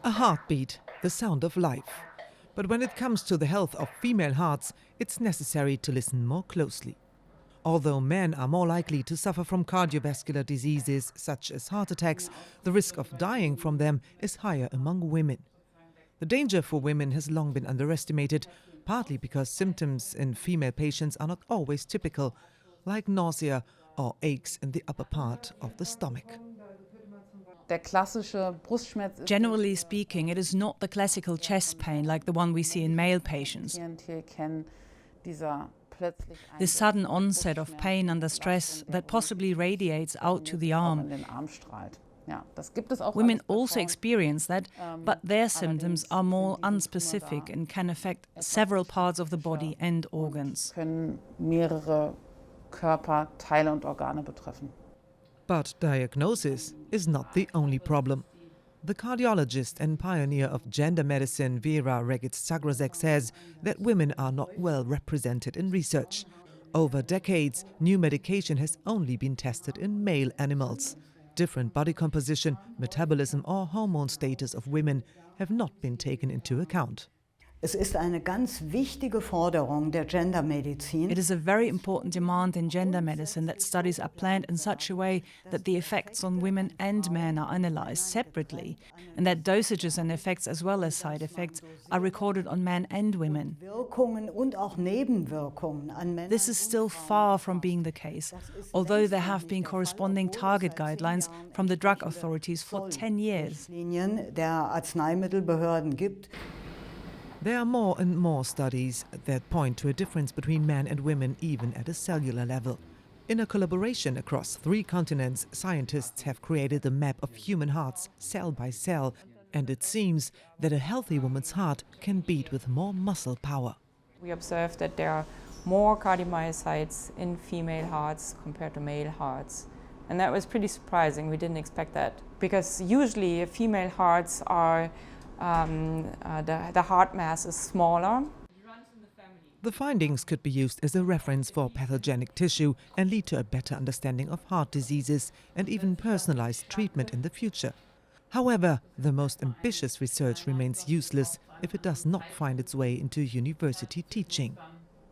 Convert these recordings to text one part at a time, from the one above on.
A heartbeat, the sound of life. But when it comes to the health of female hearts, it's necessary to listen more closely. Although men are more likely to suffer from cardiovascular diseases such as heart attacks, the risk of dying from them is higher among women. The danger for women has long been underestimated, partly because symptoms in female patients are not always typical, like nausea or aches in the upper part of the stomach. Generally speaking, it is not the classical chest pain like the one we see in male patients. The sudden onset of pain under stress that possibly radiates out to the arm. Women also experience that, but their symptoms are more unspecific and can affect several parts of the body and organs. But diagnosis is not the only problem. The cardiologist and pioneer of gender medicine Vera Regitz-Zagrozek says that women are not well represented in research. Over decades, new medication has only been tested in male animals. Different body composition, metabolism or hormone status of women have not been taken into account. Es ist eine ganz wichtige Forderung der Gendermedizin. It is a very important demand in gender medicine that studies are planned in such a way that the effects on women and men are analyzed separately, and that dosages and effects as well as side effects are recorded on men and women. Wirkungen und auch Nebenwirkungen an Männern. This is still far from being the case, although there have been corresponding target guidelines from the drug authorities for 10 years. Der Arzneimittelbehörden gibt. There are more and more studies that point to a difference between men and women even at a cellular level. In a collaboration across 3 continents, scientists have created a map of human hearts cell by cell, and it seems that a healthy woman's heart can beat with more muscle power. We observed that there are more cardiomyocytes in female hearts compared to male hearts. And that was pretty surprising. We didn't expect that. Because usually female hearts are the heart mass is smaller. The findings could be used as a reference for pathogenic tissue and lead to a better understanding of heart diseases and even personalized treatment in the future. However, the most ambitious research remains useless if it does not find its way into university teaching.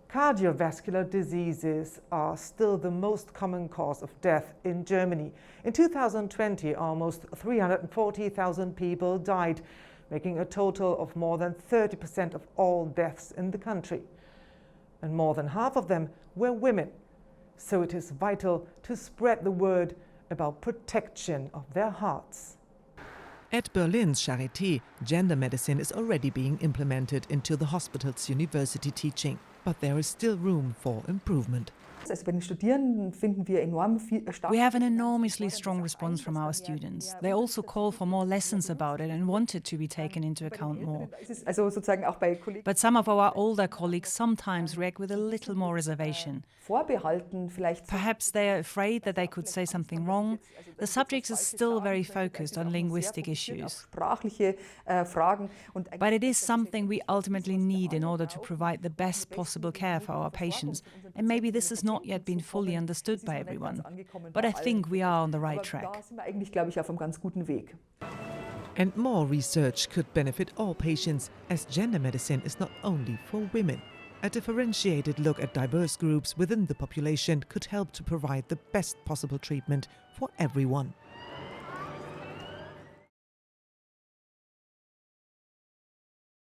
Cardiovascular diseases are still the most common cause of death in Germany. In 2020, almost 340,000 people died, making a total of more than 30% of all deaths in the country. And more than half of them were women. So it is vital to spread the word about protection of their hearts. At Berlin's Charité, gender medicine is already being implemented into the hospital's university teaching. But there is still room for improvement. We have an enormously strong response from our students. They also call for more lessons about it and want it to be taken into account more. But some of our older colleagues sometimes react with a little more reservation. Perhaps they are afraid that they could say something wrong. The subject is still very focused on linguistic issues. But it is something we ultimately need in order to provide the best possible care for our patients. And maybe this has not yet been fully understood by everyone. But I think we are on the right track. And more research could benefit all patients, as gender medicine is not only for women. A differentiated look at diverse groups within the population could help to provide the best possible treatment for everyone.